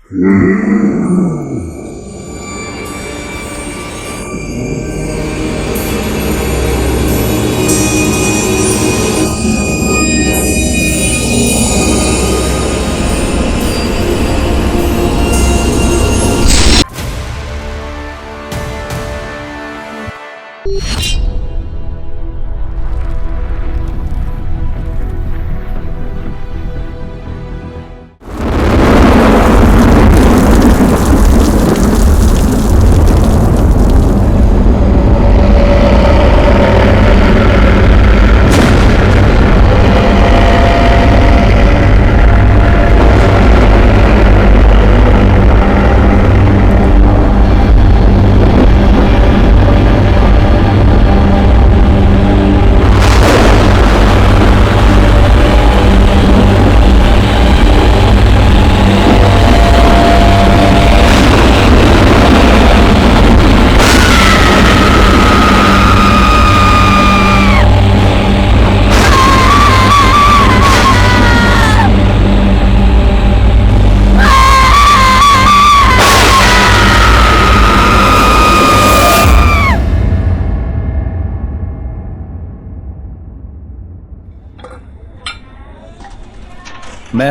मैं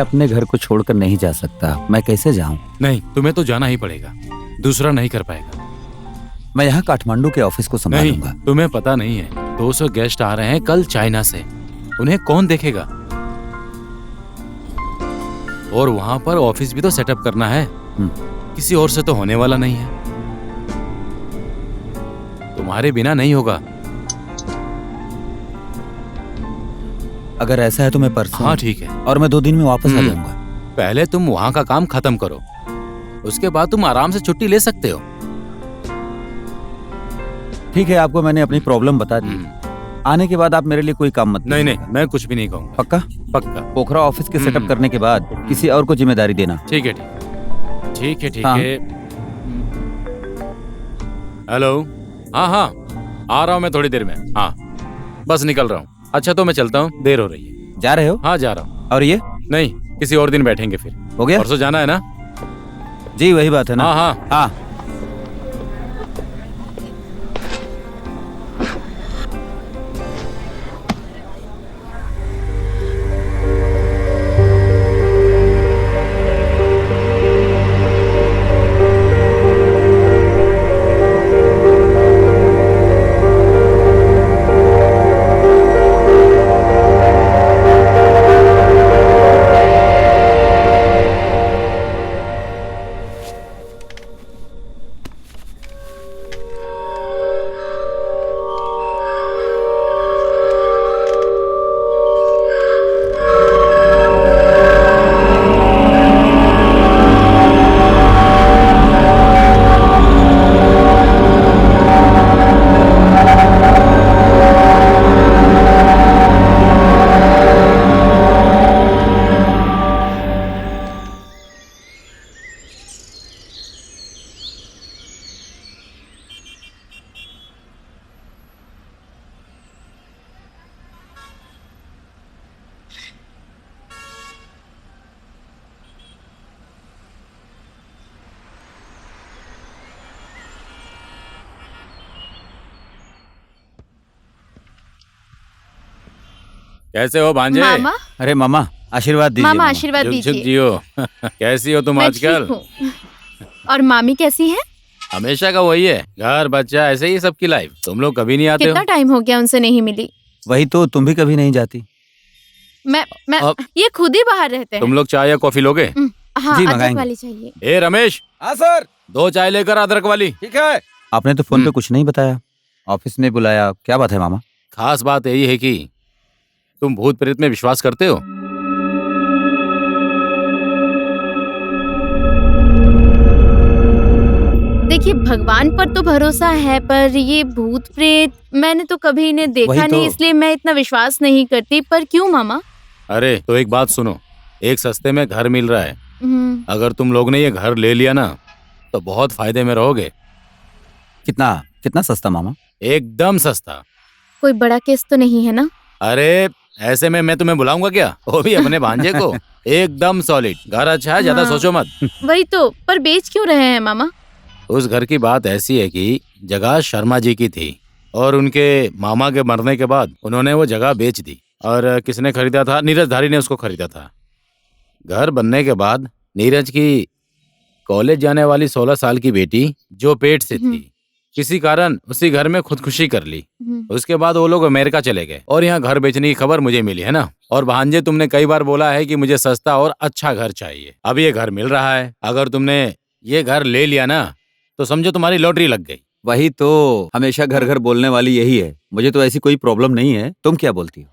अपने घर को छोड़कर नहीं जा सकता। मैं कैसे जाऊं? नहीं, तुम्हें तो जाना ही पड़ेगा, दूसरा नहीं कर पाएगा। मैं यहाँ काठमांडू के ऑफिस को संभालूंगा। नहीं, तुम्हें पता नहीं है, 200 गेस्ट आ रहे हैं कल चाइना से। उन्हें कौन देखेगा? और वहाँ पर ऑफिस भी तो सेटअप करना है। किसी और से तो होने वाला नहीं है। तुम्हारे बिना नहीं होगा। अगर ऐसा है तो मैं परसों। हाँ ठीक है। और मैं 2 दिन में वापस आ जाऊंगा। पहले तुम वहाँ का काम खत्म करो, उसके बाद तुम आराम से छुट्टी ले सकते हो। ठीक है, आपको मैंने अपनी प्रॉब्लम बता दी। आने के बाद आप मेरे लिए कोई काम मत नहीं नहीं, मैं कुछ भी नहीं कहूँगा। पक्का? पक्का। पोखरा ऑफिस के सेटअप करने के बाद किसी और को जिम्मेदारी देना। ठीक है ठीक है ठीक हाँ। है। हेलो। हाँ हाँ, आ रहा हूँ मैं थोड़ी देर में। हाँ बस निकल रहा हूँ। अच्छा तो मैं चलता हूँ, देर हो रही है। जा रहे हो? हाँ जा रहा हूँ। और ये? नहीं, किसी और दिन बैठेंगे फिर। हो गया? परसों जाना है ना? जी वही बात है ना। हाँ हाँ हाँ। कैसे हो भांजे? मामा? अरे मामा आशीर्वाद दीजिए। मामा आशीर्वाद जुग जुग दीजिए। जियो। कैसी हो तुम मैं आजकल? ठीक हूँ। और मामी कैसी हैं? हमेशा का वही है, घर बच्चा ऐसे ही सबकी लाइफ। तुम लोग कभी नहीं आते कितना हो। टाइम हो गया उनसे नहीं मिली। वही तो, तुम भी कभी नहीं जाती। मैं ये खुद ही बाहर रहते हैं। तुम लोग चाय या कॉफी लोगे? हाँ, जी, अदरक मंगाएंगे। वाली चाहिए। ए रमेश। हाँ सर। 2 चाय लेकर अदरक वाली। ठीक है। आपने तो फोन पे कुछ नहीं बताया, ऑफिस में बुलाया, क्या बात है मामा? खास बात यही है कि तुम भूत प्रेत में विश्वास करते हो? देखिए, भगवान पर तो भरोसा है, पर ये भूत प्रेत मैंने तो कभी इन्हें देखा वही तो। नहीं, इसलिए मैं इतना विश्वास नहीं करती। पर क्यों मामा? अरे तो एक बात सुनो, एक सस्ते में घर मिल रहा है। अगर तुम लोग ने ये घर ले लिया ना तो बहुत फायदे में रहोगे। कितना कितना सस्ता मामा? एकदम सस्ता। कोई बड़ा केस तो नहीं है ना? अरे ऐसे में मैं तुम्हें बुलाऊंगा क्या, वो भी अपने भांजे को। एकदम सॉलिड घर, अच्छा है, ज्यादा हाँ। सोचो मत। वही तो, पर बेच क्यों रहे हैं मामा? उस घर की बात ऐसी है कि जगह शर्मा जी की थी और उनके मामा के मरने के बाद उन्होंने वो जगह बेच दी। और किसने खरीदा था? नीरज धारी ने उसको खरीदा था। घर बनने के बाद नीरज की कॉलेज जाने वाली 16 साल की बेटी जो पेट से थी, किसी कारण उसी घर में खुदकुशी कर ली। उसके बाद वो लोग अमेरिका चले गए और यहाँ घर बेचने की खबर मुझे मिली है ना। और भांजे, तुमने कई बार बोला है कि मुझे सस्ता और अच्छा घर चाहिए। अब ये घर मिल रहा है। अगर तुमने ये घर ले लिया ना तो समझो तुम्हारी लॉटरी लग गई। वही तो, हमेशा घर घर बोलने वाली यही है। मुझे तो ऐसी कोई प्रॉब्लम नहीं है, तुम क्या बोलती हो?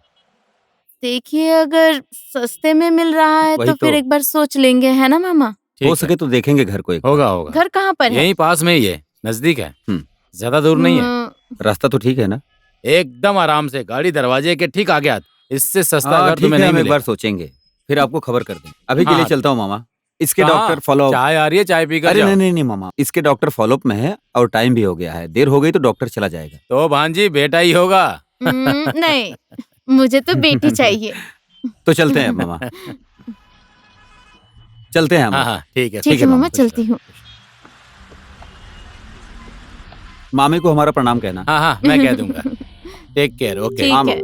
देखिए, अगर सस्ते में मिल रहा है वही तो फिर तो। एक बार सोच लेंगे, है ना मामा? ठीक हो है। सके तो देखेंगे घर को एक होगा होगा। घर कहाँ पर है? यहीं पास में ही है, नजदीक है, हम्म। ज्यादा दूर नहीं है। रास्ता तो ठीक है ना? एकदम आराम से, गाड़ी दरवाजे के ठीक आगे आती। इससे सस्ता हाँ घर ठीक तुम्हें है, नहीं हम एक मिलेगा। बार सोचेंगे, फिर आपको खबर कर देंगे। अभी के लिए हाँ। चलता हूँ मामा। इसके कहाँ? डॉक्टर फॉलो चाय आ रही है, चाय पीकर अरे जाओ। नहीं नहीं नहीं मामा, इसके डॉक्टर फॉलोअप में है और टाइम भी हो गया है। देर हो गई तो डॉक्टर चला जाएगा। तो भांजी बेटा ही होगा। नहीं, मुझे तो बेटी चाहिए। तो चलते हैं मामा, चलते हैं हम। हाँ हाँ ठीक है ठीक है मामा, चलती हूँ। मामी को हमारा प्रणाम कहना। हाँ हाँ मैं कह दूंगा। Take care. ओके। ठीक हाँ, है।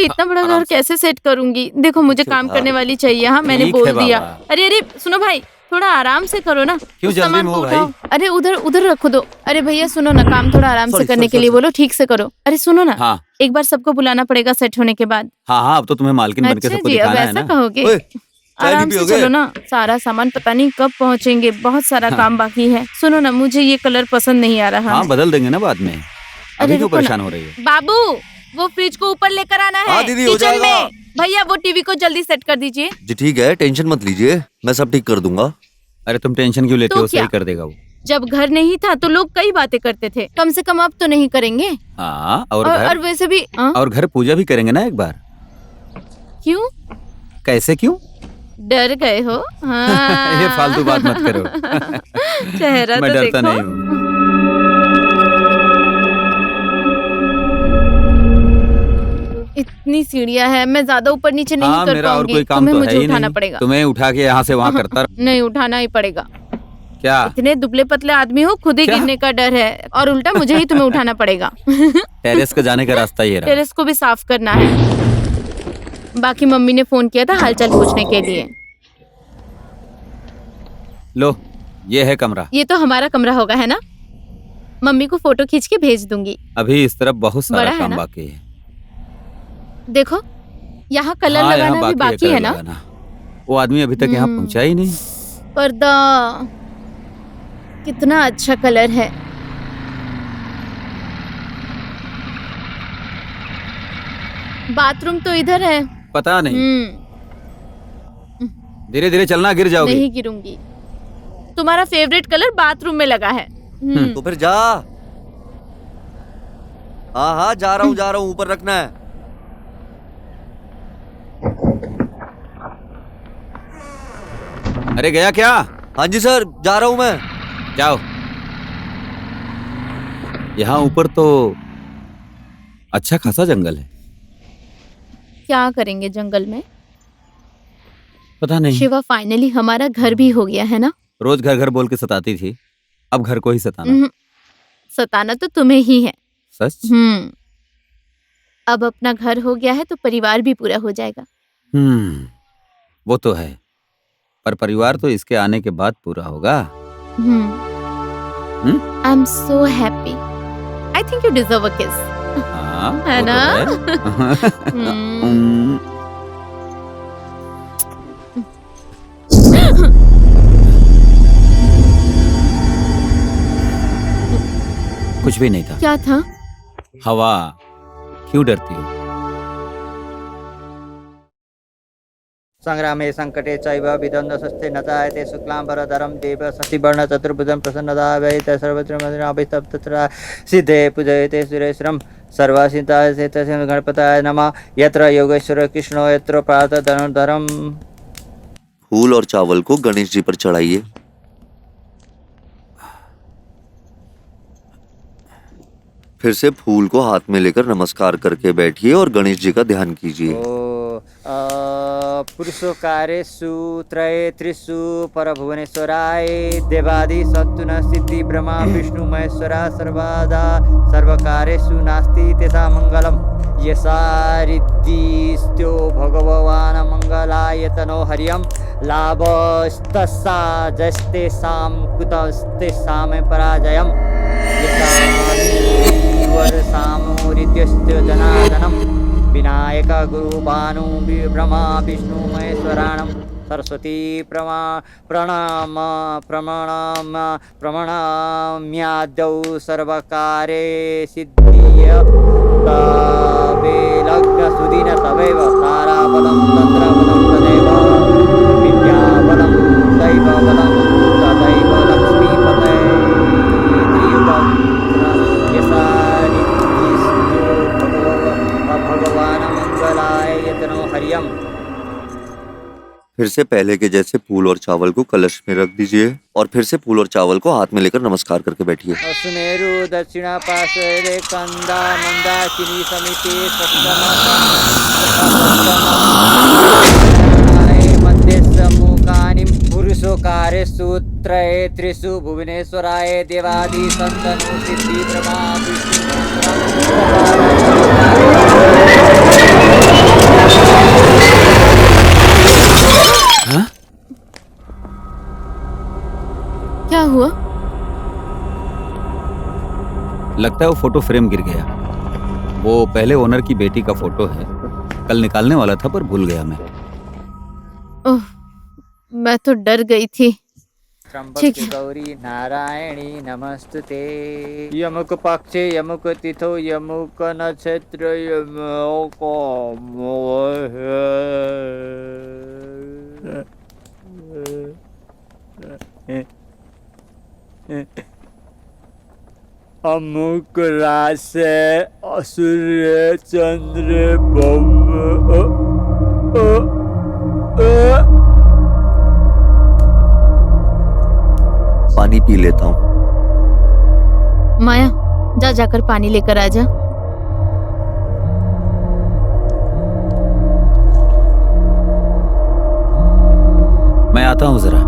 इतना बड़ा आराम घर से। कैसे सेट करूंगी? देखो मुझे काम हाँ। करने वाली चाहिए। हाँ मैंने ठीक बोल है दिया। बाबा। अरे अरे सुनो भाई, थोड़ा आराम से करो ना। क्यों उस जल्दी सामान में को हो भाई? उठाओ। अरे उधर उधर रखो दो। अरे भैया सुनो ना, काम थोड़ा आराम से Sorry, करने sorry, के लिए sorry. बोलो, ठीक से करो। अरे सुनो ना, हाँ एक बार सबको बुलाना पड़ेगा सेट होने के बाद। हाँ, अब तो तुम्हें मालकिन बन के अच्छा सबको जी, अब दिखाना है ऐसा ना। कहोगे? ओए, चाय आराम भी से पियोगे? चलो ना, सारा सामान पता नहीं कब पहुंचेंगे, बहुत सारा हाँ। काम बाकी है। सुनो ना, मुझे ये कलर पसंद नहीं आ रहा हाँ है। बदल देंगे ना बाद में। अरे अभी क्यों रुको ना। परेशान हो रही है? बाबू, वो फ्रिज को ऊपर लेकर आना है हाँ, दीदी, हो किचन जाएगा। में। भैया वो टीवी को जल्दी सेट कर दीजिए। जी ठीक है, टेंशन मत लीजिए, मैं सब ठीक कर दूंगा। अरे तुम टेंशन क्यों लेते तो हो? क्या? सही कर देगा वो। जब घर नहीं था तो लोग कई बातें करते थे, कम से कम अब तो नहीं करेंगे। हाँ और और घर वैसे भी और घर पूजा भी करेंगे ना एक बार। क्यों कैसे क्यों? डर गए हो? हाँ। ये फालतू बात मत करो। चेहरा मैं तो डरता देखो। नहीं हूँ। इतनी सीढ़ियाँ है, मैं ज्यादा ऊपर नीचे नहीं हाँ कर मेरा और पाऊंगी। कोई काम तुम्हें तो है मुझे ही उठाना नहीं। पड़ेगा। तुम्हें उठा के यहाँ से वहाँ करता रह- नहीं, उठाना ही पड़ेगा। क्या? इतने दुबले पतले आदमी हो, खुद ही क्या? गिरने का डर है और उल्टा मुझे ही तुम्हें उठाना पड़ेगा। टेरेस का जाने का रास्ता ये रहा। टेरेस को भी साफ करना है। बाकी मम्मी ने फोन किया था हालचाल पूछने के लिए। लो ये है कमरा। ये तो हमारा कमरा होगा, है ना? मम्मी को फोटो खींच के भेज दूंगी। अभी इस तरफ बहुत बड़ा सारा है काम ना? बाकी है। देखो यहाँ कलर हाँ, लगाना यहाँ भी बाकी है कलर ना? लगाना। वो आदमी अभी तक यहाँ पहुँचा ही नहीं। पर्दा कितना अच्छा कलर है। बाथरूम तो इधर है। पता नहीं, हम्म, धीरे धीरे चलना, गिर जाओगे। नहीं गिरूंगी। तुम्हारा फेवरेट कलर बाथरूम में लगा है। तो फिर जा। हाँ हाँ, जा रहा हूँ, ऊपर रखना है। अरे गया क्या? हाँ जी सर, जा रहा हूँ मैं। जाओ। यहाँ ऊपर तो अच्छा खासा जंगल है। क्या करेंगे जंगल में? पता नहीं। शिवा, फाइनली हमारा घर भी हो गया है ना? रोज घर घर बोल के सताती थी, अब घर को ही सताना। हम्म, सताना तो तुम्हें ही है। सच? अब अपना घर हो गया है तो परिवार भी पूरा हो जाएगा। वो तो है, पर परिवार तो इसके आने के बाद पूरा होगा। I am so happy. I think you deserve a किस। हाँ, है वो तो ना? है। हम्म। कुछ भी नहीं था। क्या था? हवा। क्यों डरती हो? संग्रामे संकटे चैव विद्वन्द्वस्ते न जायते शुक्लाम्बरधरं देव शशिवर्ण चतुर्भुजं प्रसन्नदा वैते सर्वत्र तत्र सिद्धे पूजयते सुरेश्वरं सर्वसिद्धाय तस्य गणपताय नमः। यत्र योगेश्वर कृष्णो यत्र प्रातः धनुर्धरम्। फूल और चावल को गणेश जी पर चढ़ाइए। फिर से फूल को हाथ में लेकर नमस्कार करके बैठिए और गणेश जी का ध्यान कीजिए। पुरुषकारेषु त्रये त्रिषु परभुवनेश्वराय देवादि सत्तु न सिद्धि ब्रह्मा विष्णु महेश्वरा सर्वदा सर्वकारेषु नास्ति तेषां मङ्गलम्। यसा रिद्धिस्त्यो भगवान् मङ्गलायतनो हरियं लाभस्तस्सा जस्तेषां कुतस्तेषां पराजयम्। वर्षामोरित्यस्य जनार्दनं विनायक गुरु भानु ब्रह्मा विष्णु महेश्वराणं सरस्वती प्रमाणाम्याद्यौ सर्वकारे सिद्धिय तवे लग्न सुदिन तवैव ताराबलं तन्त्रबलं तदैव विद्याबलं दैवबलं तदैव लक्ष्मीपते त्रियुगं यसा भगवान मंगलाय यतनो हरियम। फिर से पहले के जैसे फूल और चावल को कलश में रख दीजिए और फिर से फूल और चावल को हाथ में लेकर नमस्कार करके बैठिए। सुमेरु दक्षिणा पार्श्वे कंदा मंदाकिनी समिति मध्य सम्मुखानि पुरुषोकारेषु त्रये त्रिषु भुवनेश्वराय देवादि संतनु सिद्धि ब्रह्मा विष्णु हुआ? लगता है वो फोटो फ्रेम गिर गया। वो पहले ओनर की बेटी का फोटो है। कल निकालने वाला था पर भूल गया मैं। ओह, मैं तो डर गई थी। त्र्यंबक ठीक है। गौरी नारायणी नमस्तुते। यमुक पक्षे यमुक तिथो यमुक नक्षत्र यमुक अमुक राशि सूर्य चंद्र पानी पी लेता हूँ। माया, जा जाकर पानी लेकर आ जा। मैं आता हूँ जरा।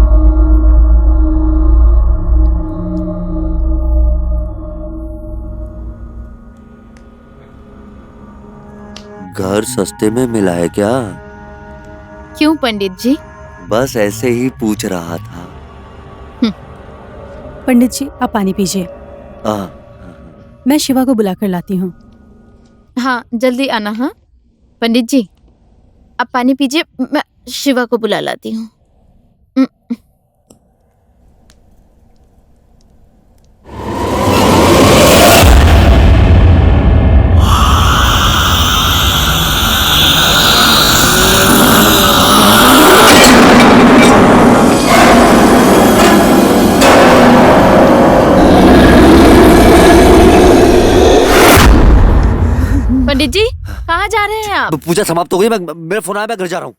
घर सस्ते में मिला है क्या? क्यों पंडित जी? बस ऐसे ही पूछ रहा था। पंडित जी, आप पानी पीजिए। मैं शिवा को बुलाकर लाती हूँ। हाँ, जल्दी आना। हाँ पंडित जी, आप पानी पीजिए, मैं शिवा को बुला लाती हूँ। पंडित जी, कहाँ जा रहे हैं आप? पूजा समाप्त हो गई। मेरा फोन आया, मैं घर जा रहा हूँ।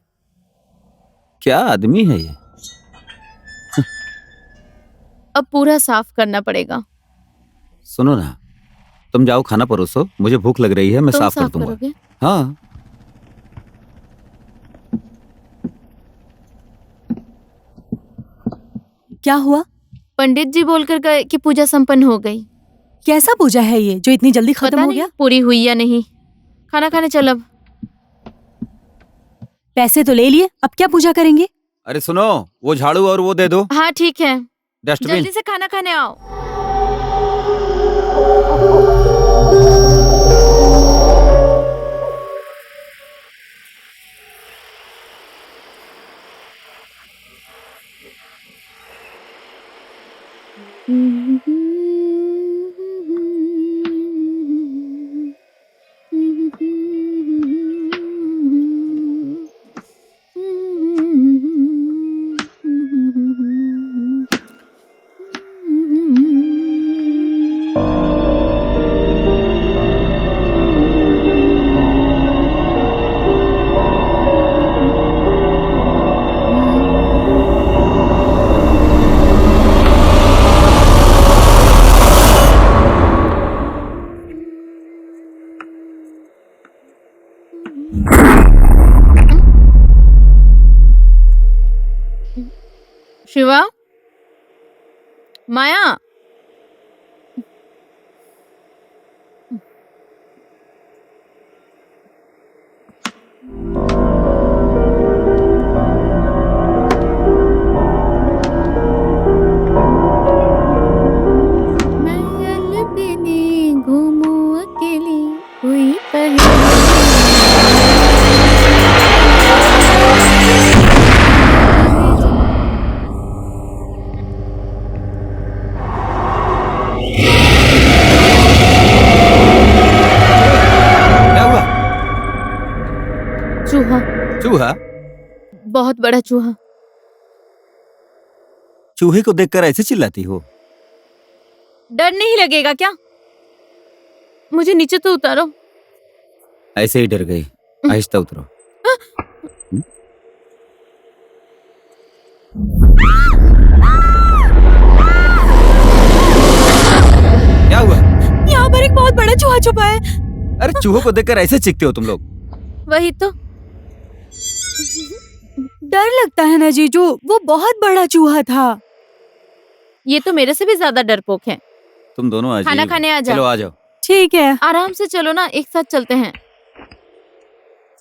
क्या आदमी है ये? अब पूरा साफ करना पड़ेगा। सुनो ना, तुम जाओ खाना परोसो, मुझे भूख लग रही है, मैं तुम साफ कर साफ दूंगा। करोगे? हाँ। क्या हुआ? पंडित जी बोलकर गए कि पूजा संपन्न हो गई। कैसा पूजा है ये जो इतनी जल्दी खत्म पता हो नहीं गया? पूरी हुई या नहीं। खाना खाने चल अब। पैसे तो ले लिए, अब क्या पूजा करेंगे? अरे सुनो, वो झाड़ू और वो दे दो, हाँ ठीक है, डस्टबिन। जल्दी से खाना खाने आओ। शिवा, माया, मैं अलबेली घूमूं अकेली, कोई क्या हुआ? चूहा, चूहा? बहुत बड़ा चूहा। चूहे को देखकर ऐसे चिल्लाती हो? डर नहीं लगेगा क्या? मुझे नीचे तो उतारो। ऐसे ही डर गई। आहिस्ता उतरो। क्या हुआ? यहाँ पर एक बहुत बड़ा चूहा छुपा है। अरे चूहों को देखकर ऐसे चीखते हो तुम लोग? वही तो। डर लगता है ना जीजू, वो बहुत बड़ा चूहा था। ये तो मेरे से भी ज्यादा डरपोक है। तुम दोनों आ खाना जाओ। खाने आ जाओ। चलो आ जाओ। ठीक है। आराम से चलो ना, एक साथ चलते हैं।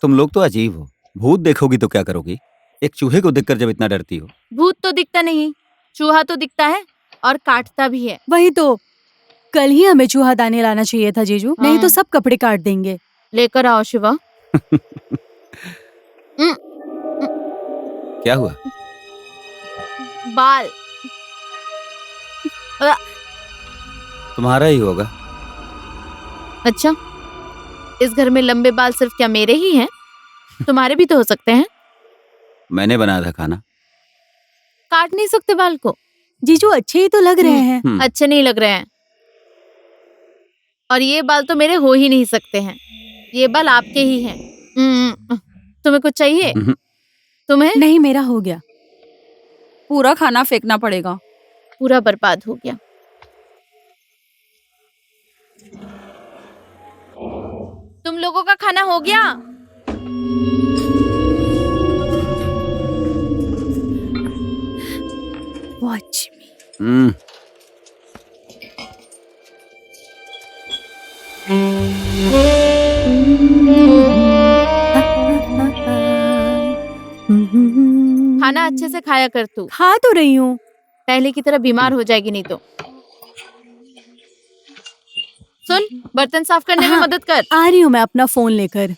तुम लोग तो अजीब हो। भूत देखोगी तो क्या करोगी? एक चूहे को देखकर जब इतना डरती हो। भूत तो दिखता नहीं, चूहा तो दिखता है, और काटता भी है। वही तो, कल ही हमें चूहादानी लाना चाहिए था जीजू, नहीं तो सब कपड़े काट देंगे। लेकर आओ शिवा। क्या हुआ? बाल। तुम्हारा ही होगा। अच्छा, इस घर में लंबे बाल सिर्फ क्या मेरे ही हैं? तुम्हारे भी तो हो सकते हैं। मैंने बनाया था खाना। काट नहीं सकते बाल को? जीजू अच्छे ही तो लग रहे हैं। अच्छे नहीं लग रहे हैं। और ये बाल तो मेरे हो ही नहीं सकते हैं। ये बाल आपके ही हैं। तुम्हें कुछ चाहिए? तुम्हें? नहीं, मेरा हो गया। पूरा खाना फेंकना पड़ेगा। पूरा बर्बाद हो गया। तुम लोगों का खाना हो गया? वॉच मी। खाना अच्छे से खाया कर तू। खा तो रही हूँ। पहले की तरह बीमार हो जाएगी नहीं तो। सुन, बर्तन साफ करने में मदद कर। आ रही हूँ मैं अपना फोन लेकर।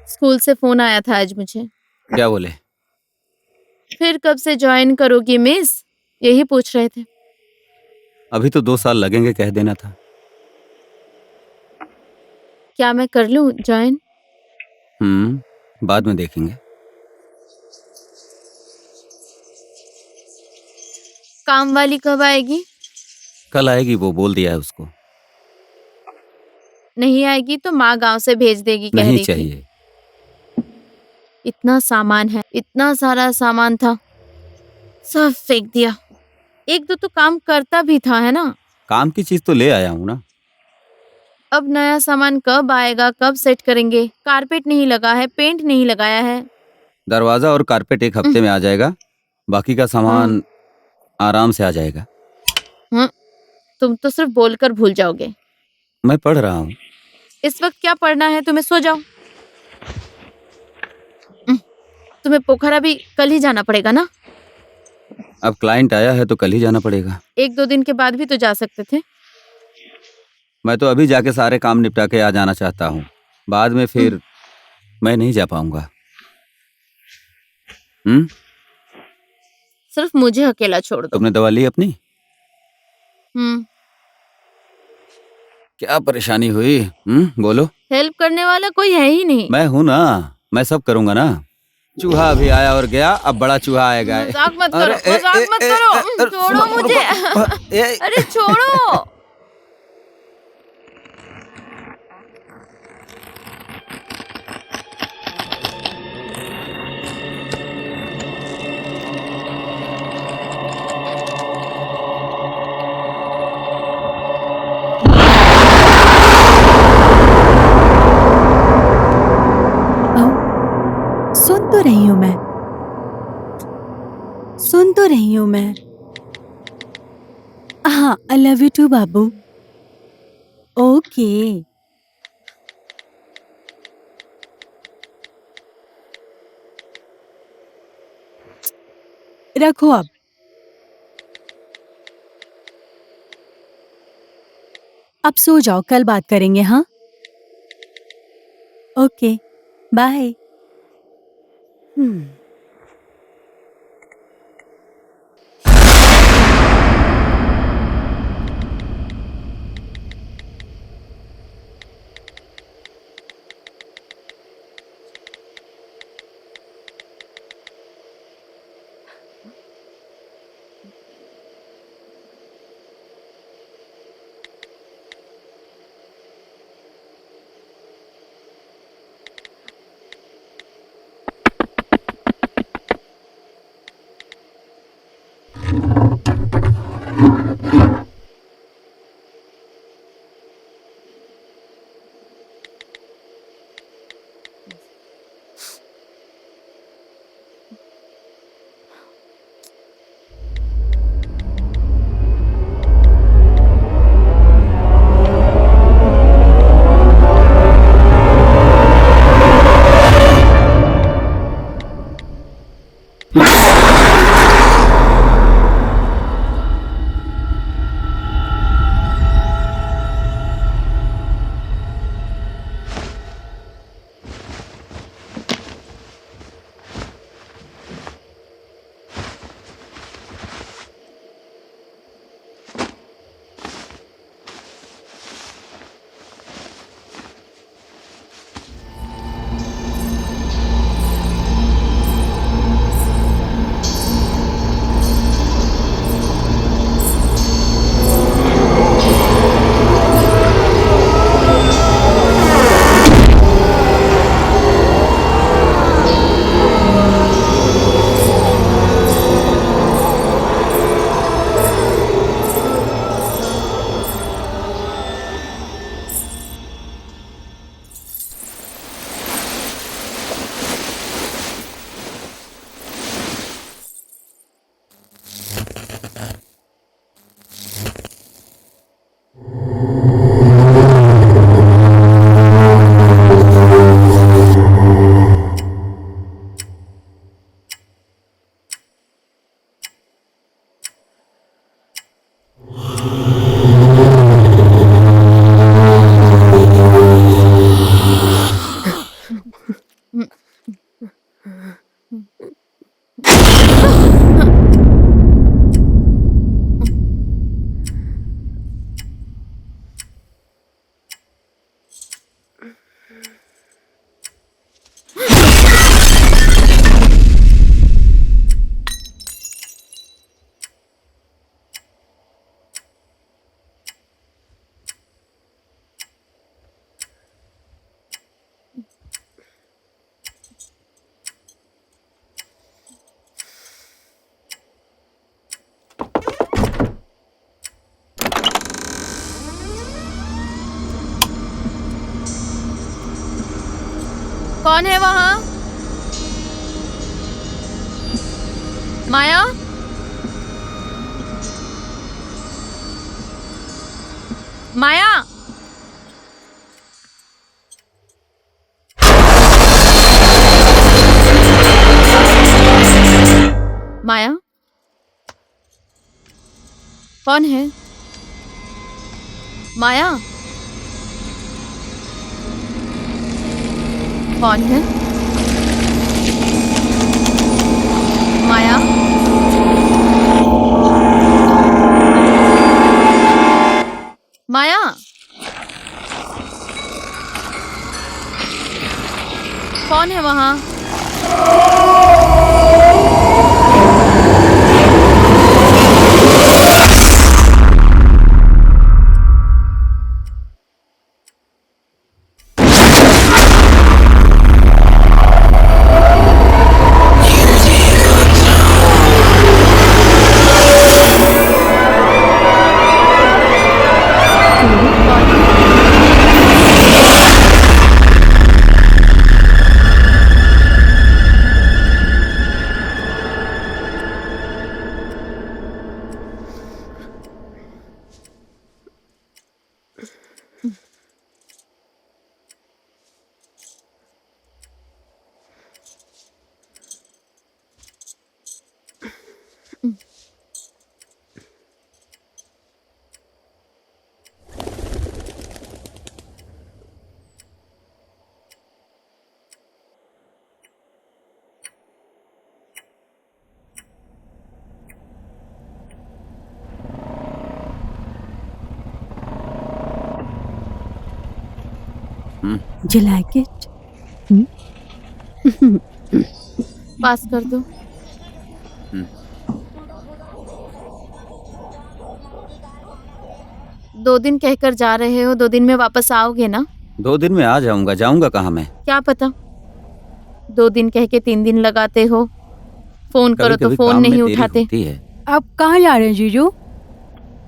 स्कूल से फोन आया था आज मुझे। क्या बोले? फिर कब से ज्वाइन करोगी मिस, यही पूछ रहे थे। अभी तो 2 साल लगेंगे, कह देना था। क्या मैं कर लूं ज्वाइन? बाद में देखेंगे। काम वाली कब आएगी? कल आएगी, वो बोल दिया है उसको। नहीं आएगी तो माँ गांव से भेज देगी कह नहीं रही थी। चाहिए। इतना सामान है, इतना सारा सामान था, सब फेंक दिया। एक दो तो काम करता भी था, है ना? काम की चीज तो ले आया हूँ ना। अब नया सामान कब आएगा, कब सेट करेंगे? कारपेट नहीं लगा है, पेंट नहीं लगाया है। दरवाजा और कारपेट 1 हफ्ते में आ जाएगा, बाकी का सामान आराम से आ जाएगा। तुम तो सिर्फ बोलकर भूल जाओगे। मैं पढ़ रहा हूँ। इस वक्त क्या पढ़ना है तुम्हें? सो जाओ। तुम्हें पोखरा भी कल ही जाना पड़ेगा ना? अब क्लाइंट आया है तो कल ही जाना पड़ेगा। 1-2 दिन के बाद भी तो जा सकते थे। मैं तो अभी जाके सारे काम निपटा के आ जाना चाहता हूँ, बाद में फिर मैं नहीं जा पाऊंगा। सिर्फ मुझे अकेला छोड़ दो। तुमने दवा ली अपनी? क्या परेशानी हुई? बोलो। हेल्प करने वाला कोई है ही नहीं। मैं हूं ना, मैं सब करूंगा ना। चूहा अभी आया और गया, अब बड़ा चूहा आएगा। मजाक मत करो, मजाक मत करो। छोड़ो मुझे। अरे छोड़ो। सुन तो रही हूँ मैं, सुन तो रही हूँ मैं। हाँ, आई लव यू टू बाबू। ओके। रखो अब। अब सो जाओ, कल बात करेंगे। हाँ, ओके, बाय। कौन है वहाँ? माया? माया? माया? कौन है? माया? कौन है? माया? माया? कौन है वहाँ? You like it? पास कर दो। दो दिन कहकर जा रहे हो, 2 दिन में वापस आओगे ना? 2 दिन में आ जाऊंगा। जाऊंगा कहाँ मैं? क्या पता, 2 दिन कह के 3 दिन लगाते हो। फोन करो तो कभी-कभी फोन काम में नहीं देरी उठाते। होती है। आप कहाँ जा रहे हैं जीजू?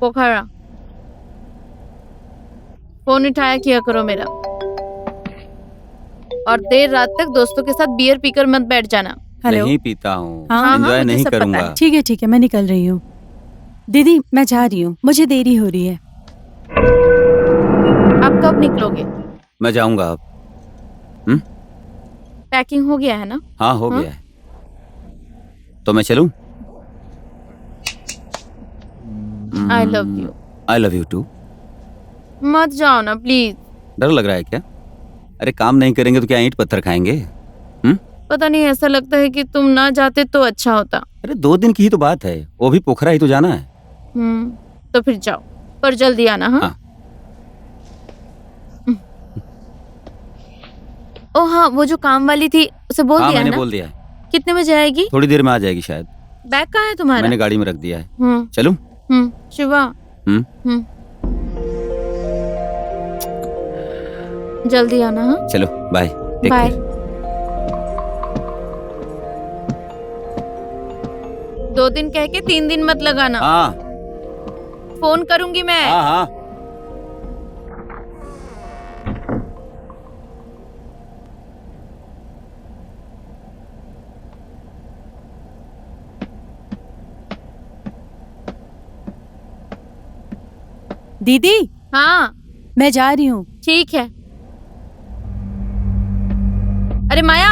पोखरा। फोन उठाया किया करो मेरा। और देर रात तक दोस्तों के साथ बियर पीकर मत बैठ जाना। हेलो। नहीं पीता हूँ। हाँ, एंजॉय मुझे नहीं सब पता करूंगा। है। ठीक है, मैं निकल रही हूँ। दीदी मैं जा रही हूँ, मुझे देरी हो रही है। आप कब निकलोगे? मैं जाऊंगा अब। पैकिंग हो गया है ना? हाँ, हो हाँ? गया है। तो मैं चलूं? I love you. I love you too. मत जाओ ना प्लीज। डर लग रहा है क्या? अरे काम नहीं करेंगे तो क्या ईंट पत्थर खाएंगे? पता नहीं, ऐसा लगता है कि तुम ना जाते तो अच्छा होता। अरे 2 दिन की ही तो बात है, वो भी पोखरा ही तो जाना है। तो फिर जाओ, पर जल्दी आना। हाँ, हाँ। ओ हाँ, वो जो काम वाली थी उसे बोल हाँ दिया मैंने ना? बोल दिया है। कितने बजे आएगी? थोड़ी देर में आ जाएगी शायद। बैग कहाँ है तुम्हारा? मैंने गाड़ी में रख दिया है। हम्म चलूं? शिवा। हम्म जल्दी आना। हाँ, चलो बाय। Take bye. केयर। 2 दिन कह के 3 दिन मत लगाना। हाँ फोन करूंगी मैं। हाँ हाँ। दीदी, हाँ मैं जा रही हूँ। ठीक है। अरे माया,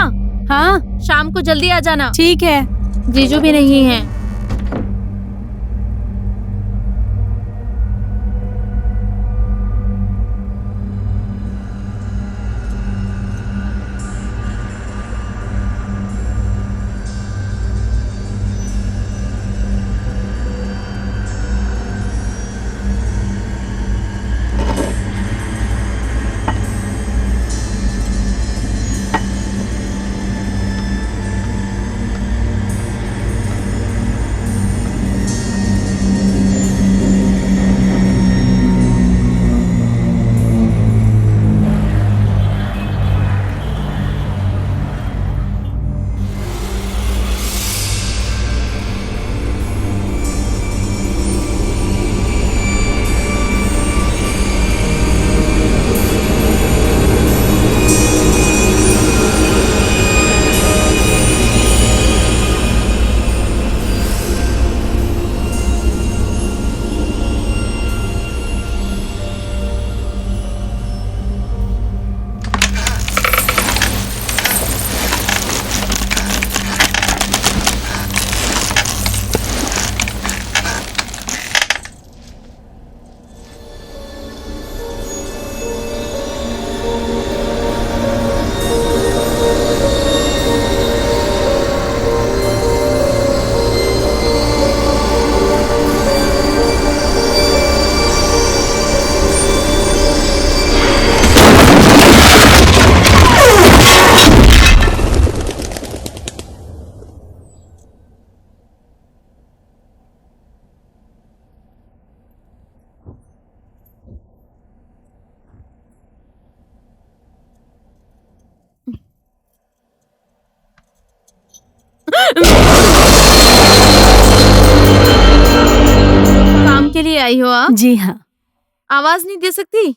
हाँ शाम को जल्दी आ जाना। ठीक है। जीजू भी नहीं है। काम के लिए आई हो आप? जी हाँ। आवाज नहीं दे सकती?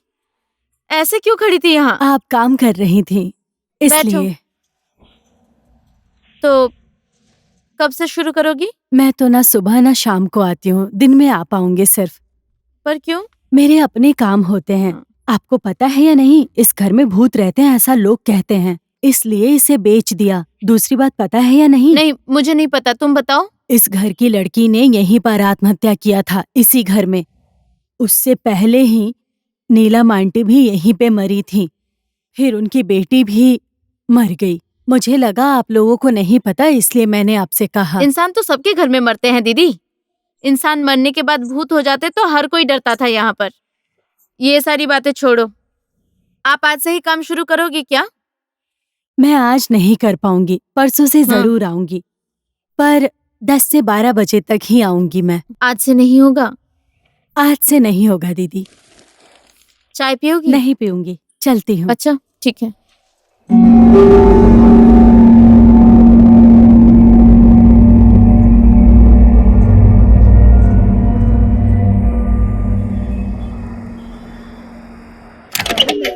ऐसे क्यों खड़ी थी यहाँ? आप काम कर रही थी इसलिए। तो कब से शुरू करोगी? मैं तो ना सुबह ना शाम को आती हूँ, दिन में आ पाऊंगी सिर्फ। पर क्यों? मेरे अपने काम होते हैं। आपको पता है या नहीं, इस घर में भूत रहते हैं ऐसा लोग कहते हैं, इसलिए इसे बेच दिया। दूसरी बात पता है या नहीं? नहीं, मुझे नहीं पता, तुम बताओ। इस घर की लड़की ने यहीं पर आत्महत्या किया था, इसी घर में। उससे पहले ही नीलम आंटी भी यहीं पे मरी थी, फिर उनकी बेटी भी मर गई। मुझे लगा आप लोगों को नहीं पता, इसलिए मैंने आपसे कहा। इंसान तो सबके घर में मरते हैं दीदी। इंसान मरने के बाद भूत हो जाते तो हर कोई डरता था यहाँ पर। ये सारी बातें छोड़ो, आप आज से ही काम शुरू करोगी क्या? मैं आज नहीं कर पाऊंगी, परसों से जरूर आऊंगी, पर 10 से 12 बजे तक ही आऊंगी मैं। आज से नहीं होगा? आज से नहीं होगा दीदी। चाय पियोगी? नहीं पीऊंगी, चलती हूँ। अच्छा ठीक है।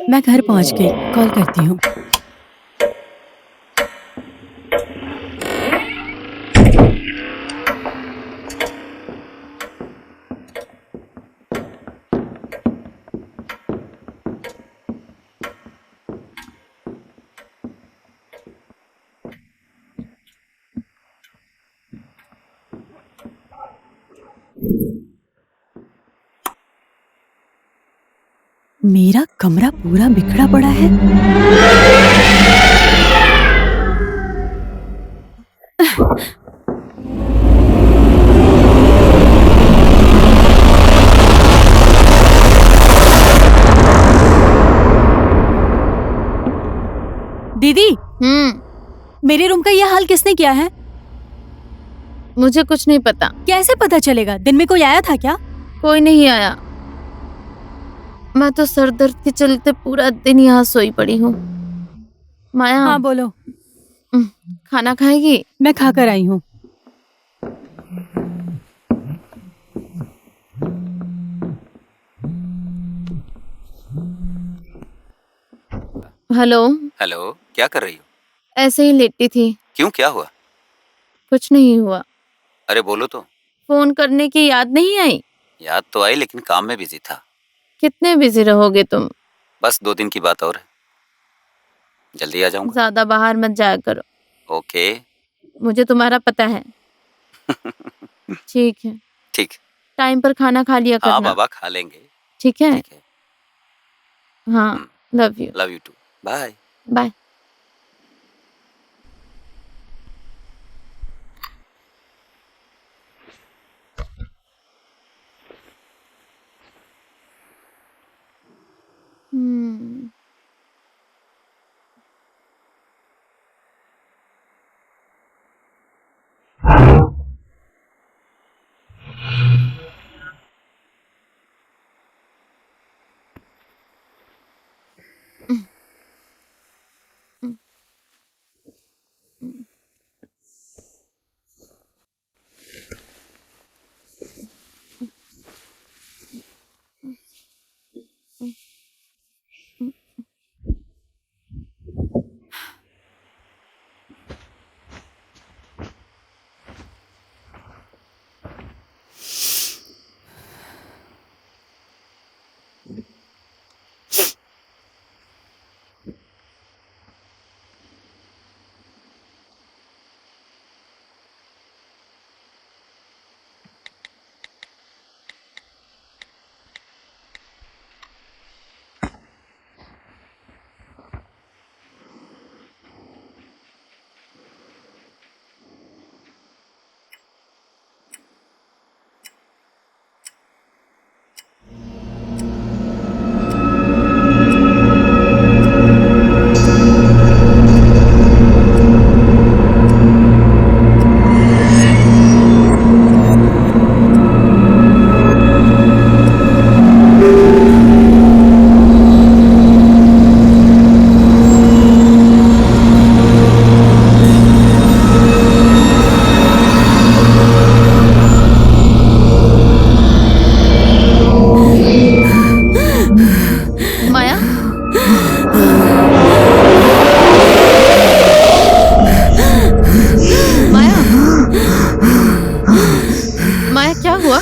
मैं घर पहुँच गई, कॉल करती हूँ। मेरा कमरा पूरा बिखरा पड़ा है। दीदी, मेरे रूम का यह हाल किसने किया है? मुझे कुछ नहीं पता। कैसे पता चलेगा? दिन में कोई आया था क्या? कोई नहीं आया। मैं तो सर दर्द के चलते पूरा दिन यहाँ सोई पड़ी हूँ। माया, हाँ बोलो। खाना खाएगी? मैं खाकर आई हूँ। हेलो। हेलो, क्या कर रही हो? ऐसे ही लेटी थी। क्यों, क्या हुआ? कुछ नहीं हुआ। अरे बोलो तो। फोन करने की याद नहीं आई? याद तो आई, लेकिन काम में बिजी था। कितने बिजी रहोगे तुम? बस 2 दिन की बात और है, जल्दी आ जाऊंगा। ज्यादा बाहर मत जाया करो। ओके। मुझे तुम्हारा पता है। ठीक है। ठीक। टाइम पर खाना खा लिया हाँ करना। बाबा, खा लेंगे। ठीक है। ठीक है। हाँ, love you. Love you too. Bye. Bye. Maya, Maya, Maya, क्या हुआ?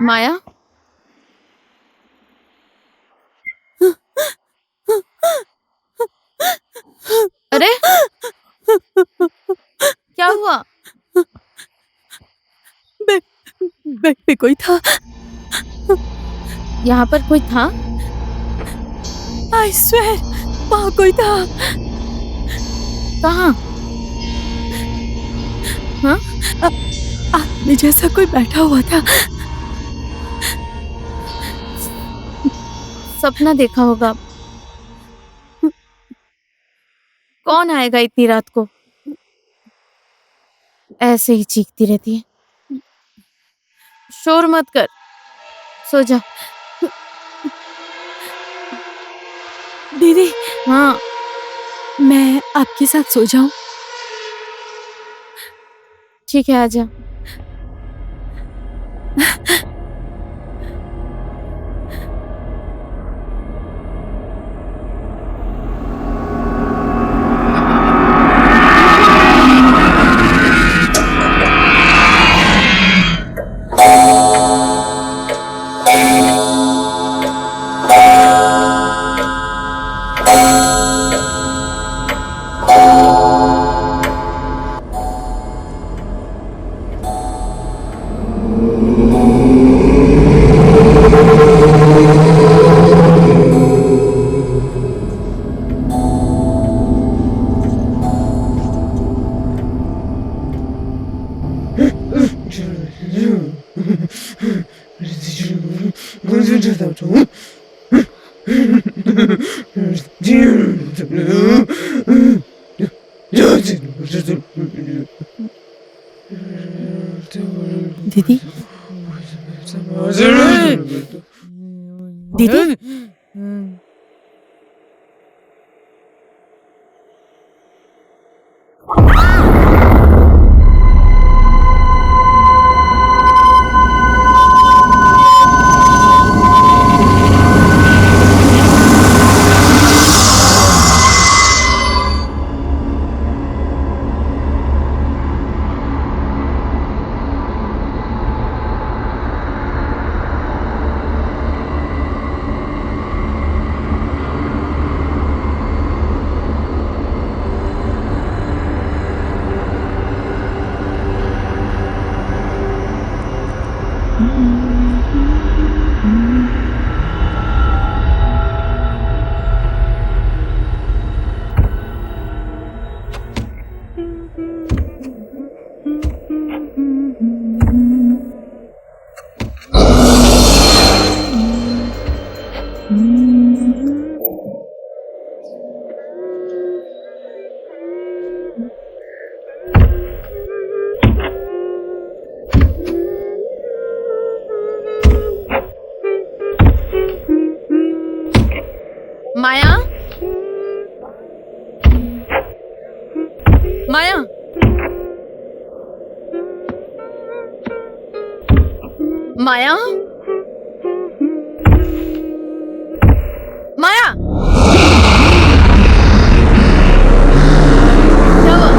माया, अरे क्या हुआ? बेड पे कोई था। यहाँ पर कोई था? आई स्वेर वहाँ कोई था। कहाँ? हाँ? आदमी जैसा कोई बैठा हुआ था। सपना देखा होगा। कौन आएगा इतनी रात को? ऐसे ही चीखती रहती है। शोर मत कर, सो जा। दीदी, हाँ, मैं आपके साथ सो जाऊं? ठीक है, आजा। Dude. दीदी दीदी माया, माया, माया, माया, क्या हुआ?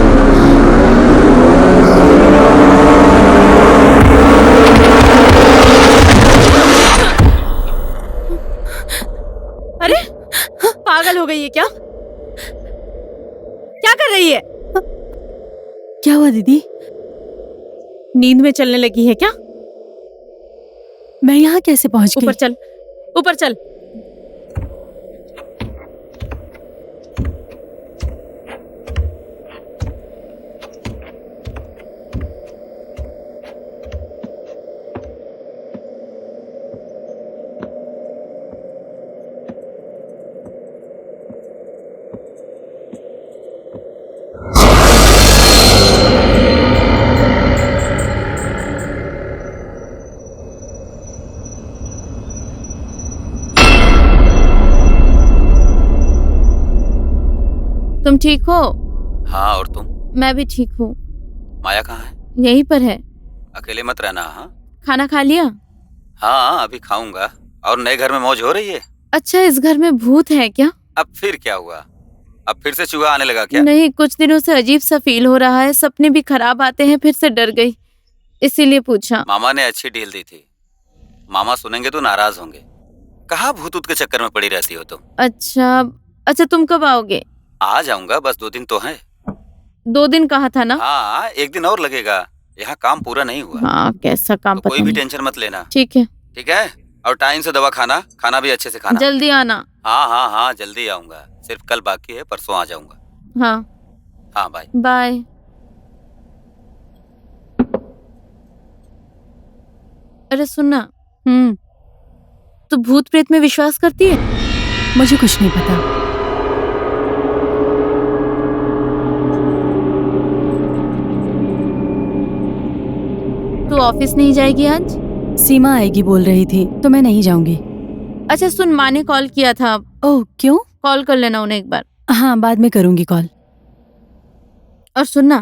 अरे पागल हो गई है क्या? क्या कर रही है? क्या हुआ दीदी? नींद में चलने लगी है क्या? मैं यहाँ कैसे पहुँच गई? ऊपर चल, ऊपर चल। तुम ठीक हो? हाँ, और तुम? मैं भी ठीक हूँ। माया कहाँ है? यहीं पर है। अकेले मत रहना। हाँ खाना खा लिया? हाँ, अभी खाऊंगा। और नए घर में मौज हो रही है? अच्छा, इस घर में भूत है क्या? अब फिर क्या हुआ? अब फिर से चूहा आने लगा क्या? नहीं, कुछ दिनों से अजीब सा फील हो रहा है। सपने भी खराब आते हैं, फिर से डर गई, इसीलिए पूछा। मामा ने अच्छी डील दी थी। मामा सुनेंगे तो नाराज होंगे। कहाँ भूत ऊत के चक्कर में पड़ी रहती हो तुम? अच्छा अच्छा, तुम कब आओगे? आ जाऊंगा, बस 2 दिन तो है। 2 दिन कहा था ना? हाँ, 1 दिन और लगेगा। यहाँ काम पूरा नहीं हुआ। हाँ, कैसा काम तो पता कोई भी नहीं। टेंशन मत लेना। ठीक है। ठीक है? और टाइम से दवा खाना, खाना भी अच्छे से खाना। जल्दी आना। हाँ हाँ हाँ, जल्दी आऊंगा। सिर्फ कल बाकी है, परसों आ जाऊंगा। हाँ हाँ, बाय। बाय। अरे सुनना, तू भूत प्रेत में विश्वास करती है? मुझे कुछ नहीं पता। तू ऑफिस नहीं जाएगी आज? सीमा आएगी बोल रही थी, तो मैं नहीं जाऊंगी। अच्छा सुन, माँ ने कॉल किया था। ओह, क्यों? कॉल कर लेना उन्हें एक बार। हाँ, बाद में करूंगी कॉल। और सुनना,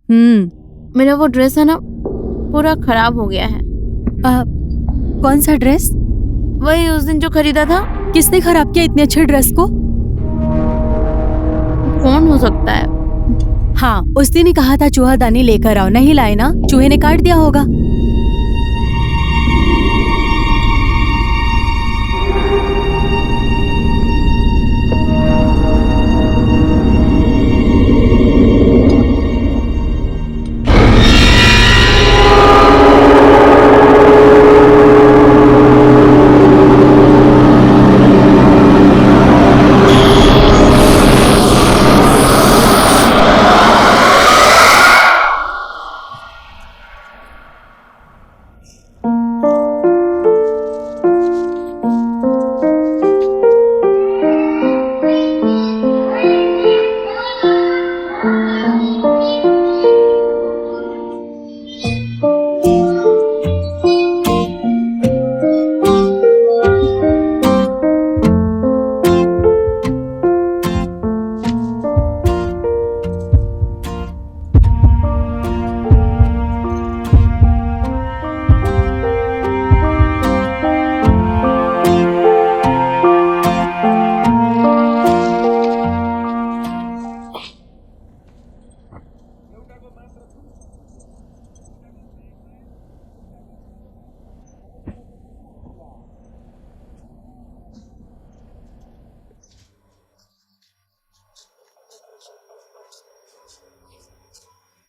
मेरा वो ड्रेस है ना, पूरा खराब हो गया है। कौन सा ड्रेस? वही उस दिन जो खरीदा था। किसने खराब किया इतने अच्छे ड्रेस को? कौन हो सकता है? हाँ, उस दिन ही कहा था चूहादानी लेकर आओ, नहीं लाए ना? चूहे ने काट दिया होगा।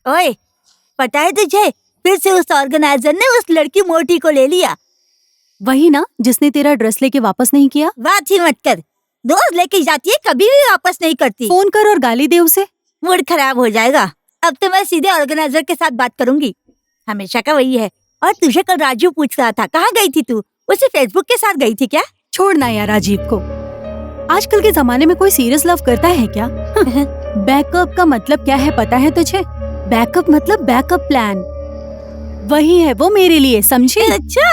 ओए, पता है तुझे, फिर से उस ऑर्गेनाइजर ने उस लड़की मोटी को ले लिया। वही ना जिसने तेरा ड्रेस लेके वापस नहीं किया। बात ही मत कर, रोज लेके जाती है, कभी भी वापस नहीं करती। फोन कर और गाली दे उसे। मूड खराब हो जाएगा। अब तो मैं सीधे ऑर्गेनाइजर के साथ बात करूंगी। हमेशा का वही है। और तुझे कल राजू पूछ रहा था कहाँ गई थी तू, उसे फेसबुक के साथ गई थी क्या? छोड़ना यार राजीव को। आजकल के जमाने में कोई सीरियस लव करता है क्या? बैकअप का मतलब क्या है पता है तुझे? बैकअप मतलब बैकअप प्लान। वही है वो मेरे लिए, समझी? अच्छा।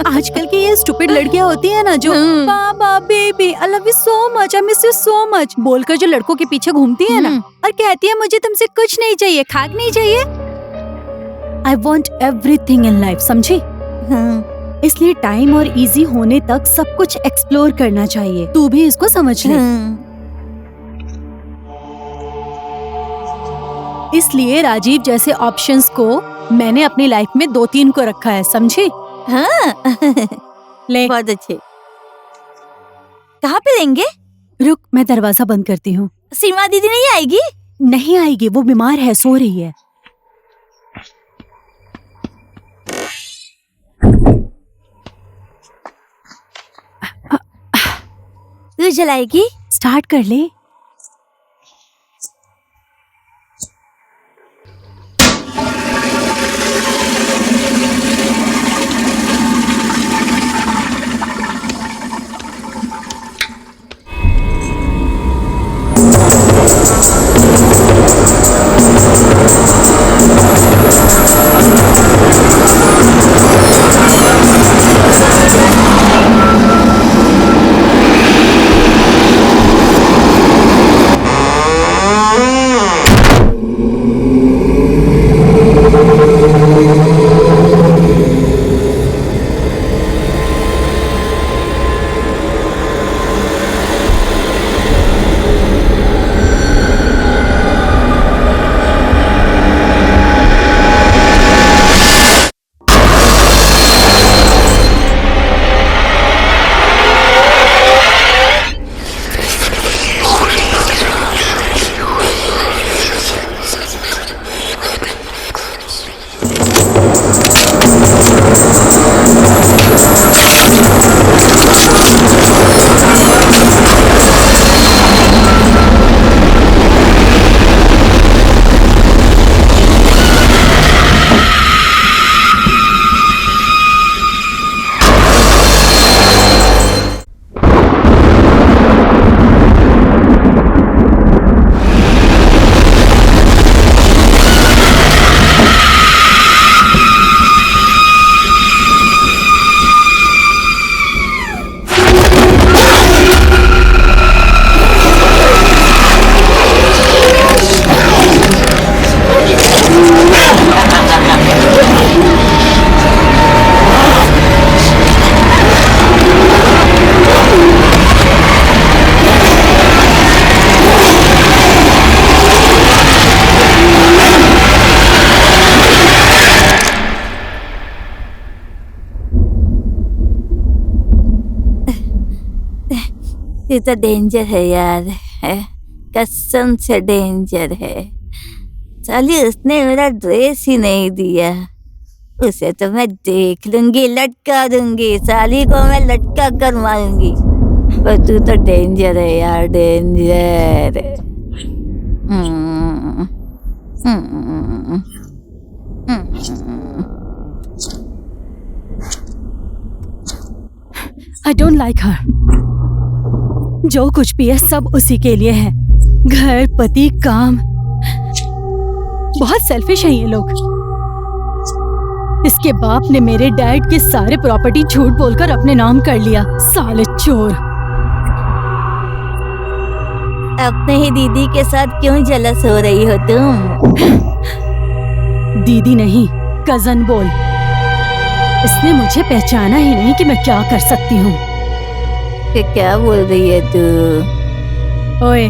आजकल की ये स्टूपिड लड़कियां होती है ना जो बाबा baby I love you so much, I miss you so much बोलकर जो लड़कों के पीछे घूमती है ना और कहती है मुझे तुमसे कुछ नहीं चाहिए, खाक नहीं चाहिए। I want everything in life, समझी? इसलिए टाइम और इजी होने तक सब कुछ एक्सप्लोर करना चाहिए। तू भी इसको समझ ले। इसलिए राजीव जैसे ऑप्शंस को मैंने अपनी लाइफ में 2-3 को रखा है, समझी? हाँ। ले बहुत अच्छे। कहाँ पे लेंगे? रुक, मैं दरवाजा बंद करती हूँ। सीमा दीदी नहीं आएगी? नहीं आएगी, वो बीमार है, सो रही है। तू जलाएगी? स्टार्ट कर ले। ये तो डेंजर है यार, है कसम से डेंजर है। साली उसने मेरा ड्रेस ही नहीं दिया, उसे तो मैं देख लूंगी, लटका दूंगी, साली को मैं लटका कर मारूंगी। पर तू तो डेंजर है यार, danger. I don't like her. जो कुछ भी है सब उसी के लिए है, घर, पति, काम। बहुत सेल्फिश है ये लोग। इसके बाप ने मेरे डैड के सारे प्रॉपर्टी झूठ बोलकर अपने नाम कर लिया, साले चोर। अपने ही दीदी के साथ क्यों जलस हो रही हो तुम? दीदी नहीं, कजन बोल। इसने मुझे पहचाना ही नहीं कि मैं क्या कर सकती हूँ। क्या बोल रही है तू? ओए,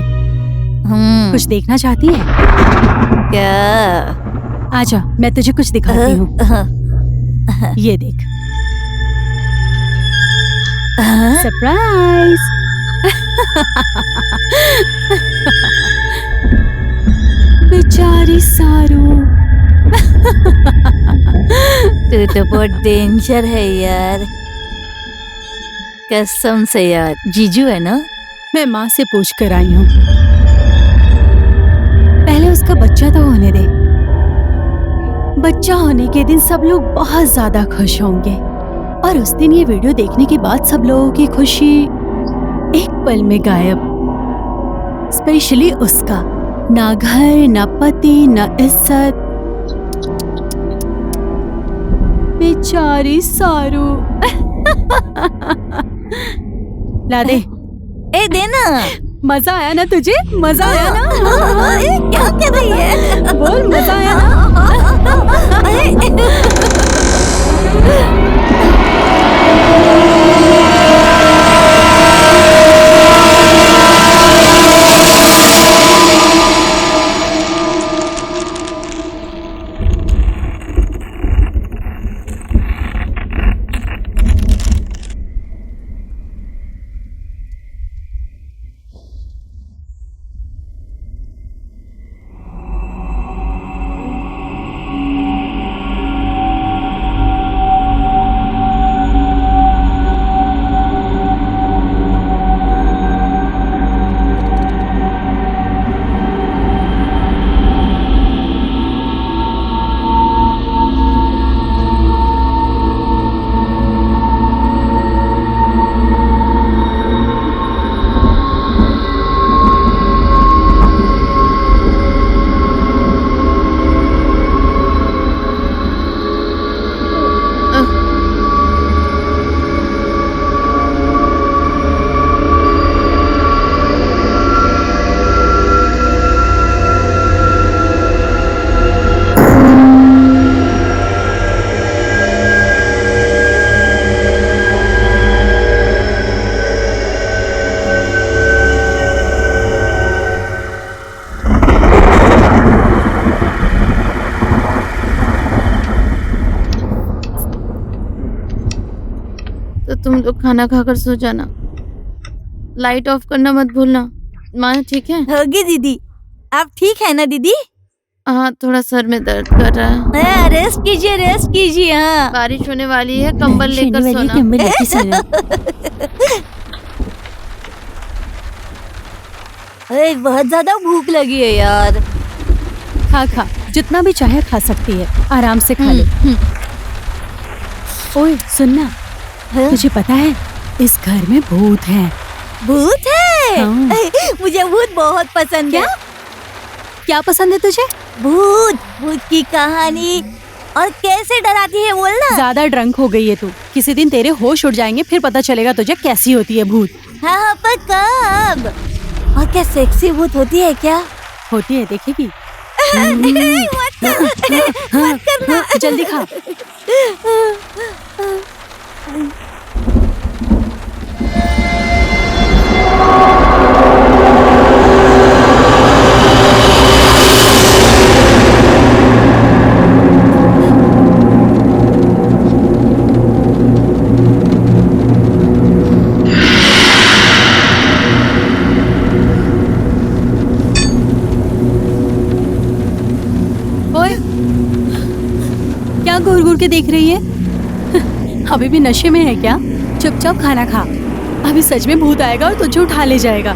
कुछ देखना चाहती है क्या? आजा, मैं तुझे कुछ दिखाती हूँ। ये देख, सरप्राइज। बेचारी सारू। तू तो बहुत डेंजर है यार, कसम से यार। जीजू है ना? मैं माँ से पूछ कर आई हूँ। पहले उसका बच्चा तो होने दे। बच्चा होने के दिन सब लोग बहुत ज्यादा खुश होंगे और उस दिन ये वीडियो देखने के बाद सब लोगों की खुशी एक पल में गायब। स्पेशली उसका, ना घर, ना पति, ना इज्जत। बेचारी सारू। ला दे। ए देना। मजा आया ना तुझे? मजा आया ना? ए, क्या कर रही है? बोल, मजा आया ना? तो तुम लोग खाना खाकर सो जाना, लाइट ऑफ करना मत भूलना। माँ ठीक है? होगी दीदी। आप ठीक है ना दीदी? हाँ, थोड़ा सर में दर्द कर रहा है। रेस्ट कीजिए, रेस्ट कीजिए। हाँ, बारिश होने वाली है, कंबल लेकर सोना। कंबल लेके सोना। अरे बहुत ज्यादा भूख लगी है यार। खा खा, जितना भी चाहे खा सकती है, आराम से खा ले। ओए सुनना, तुझे पता है इस घर में भूत है। भूत है? हाँ। मुझे भूत बहुत पसंद है। क्या पसंद है तुझे? भूत, भूत की कहानी। और कैसे डराती है बोलना। ज्यादा ड्रंक हो गई है तू। किसी दिन तेरे होश उड़ जाएंगे, फिर पता चलेगा तुझे कैसी होती है भूत। हाँ, पर कब? और क्या सेक्सी भूत होती है क्या? होती है, देखेगी। मत करना। जल्दी खा। क्या घूर घूर के देख रही है? अभी भी नशे में है क्या? चुपचाप खाना खा, अभी सच में भूत आएगा और तुझे उठा ले जाएगा।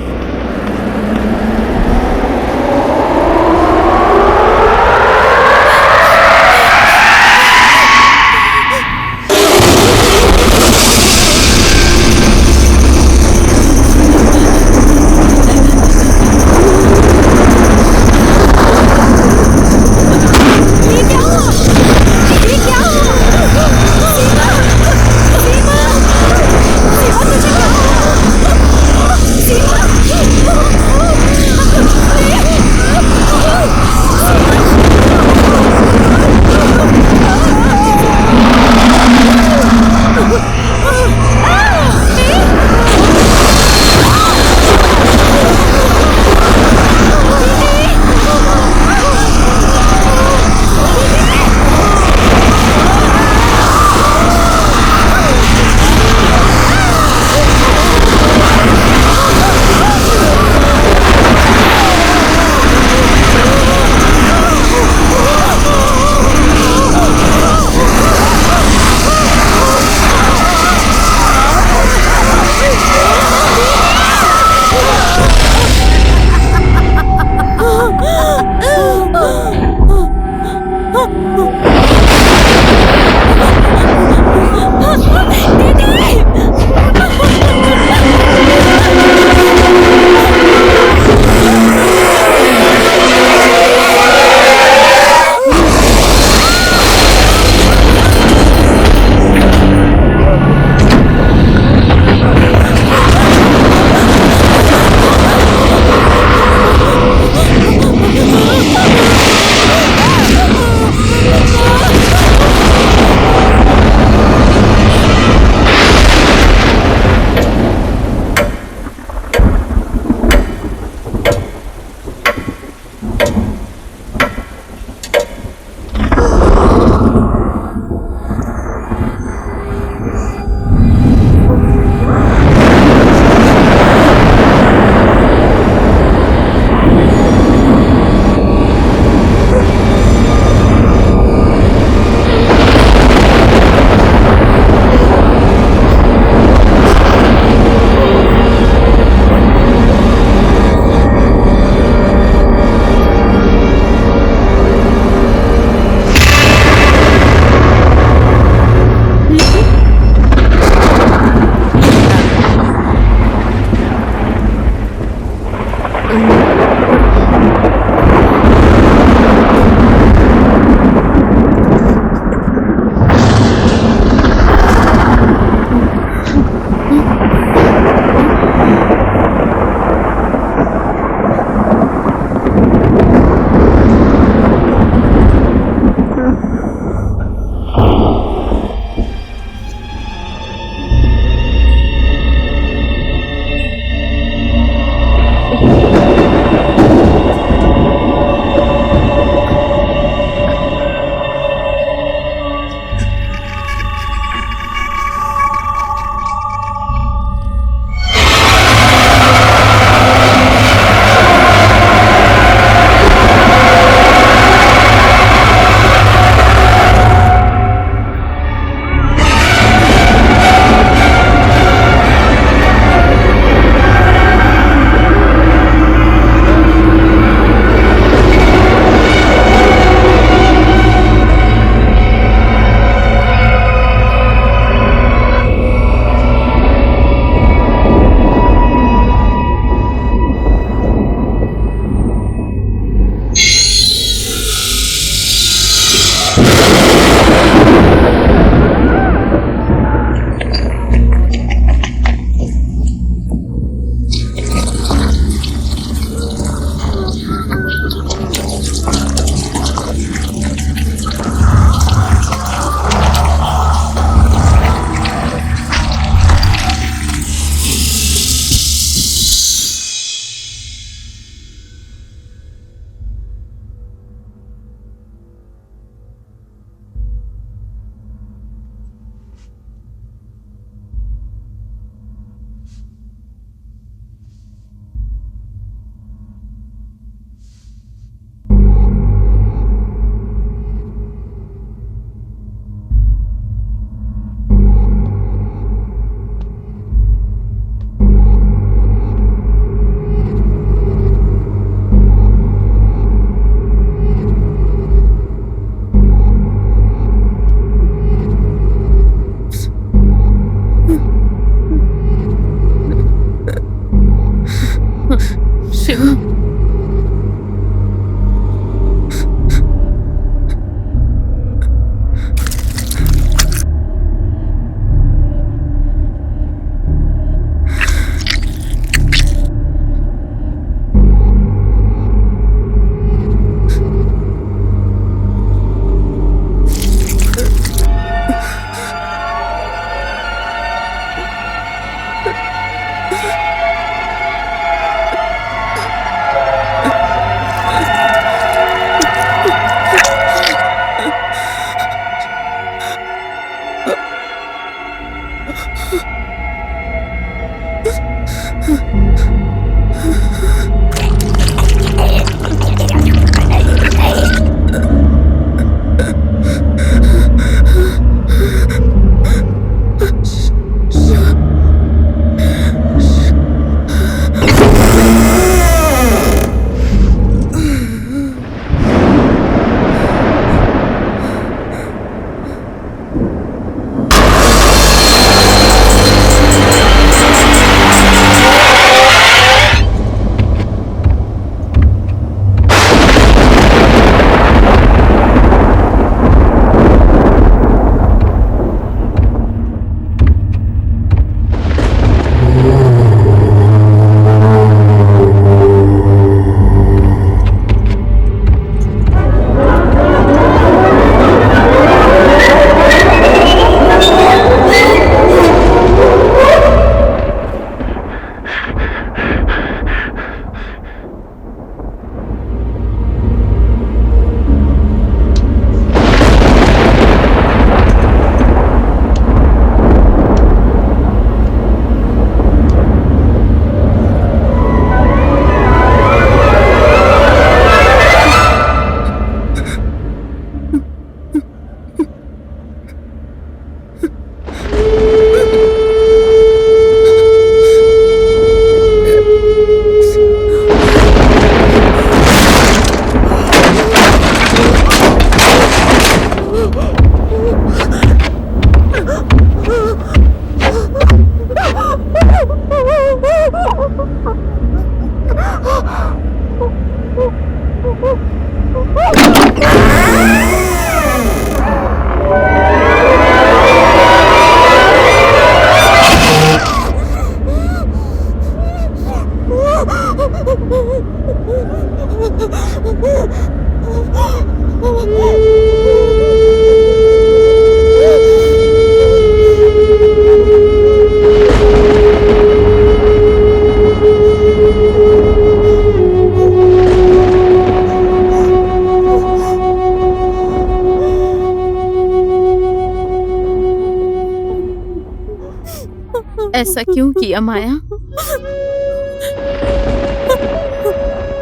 ऐसा क्यों किया माया?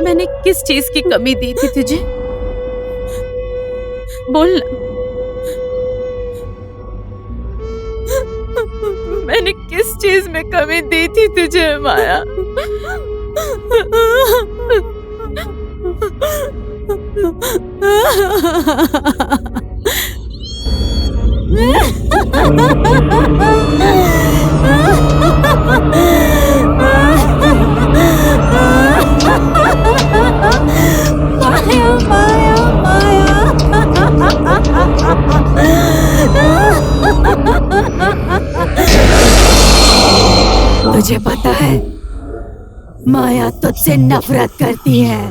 मैंने किस चीज की कमी दी थी तुझे? बोल ना। मैंने किस चीज में कमी दी थी तुझे माया? तुझे पता है माया तुझसे नफरत करती है,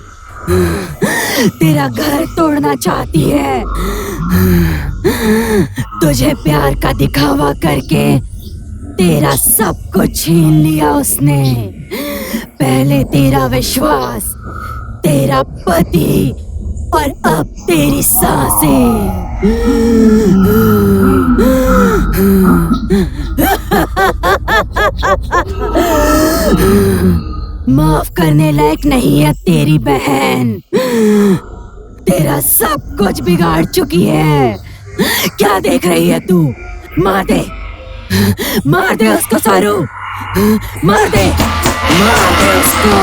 तेरा घर तोड़ना चाहती है। तुझे प्यार का दिखावा करके तेरा सब कुछ छीन लिया उसने। पहले तेरा विश्वास, तेरा पति और अब तेरी सांसें। माफ करने लायक नहीं है तेरी बहन, तेरा सब कुछ बिगाड़ चुकी है। क्या देख रही है तू? मार दे, मार दे उसको सारू, मार दे, मार दे उसको,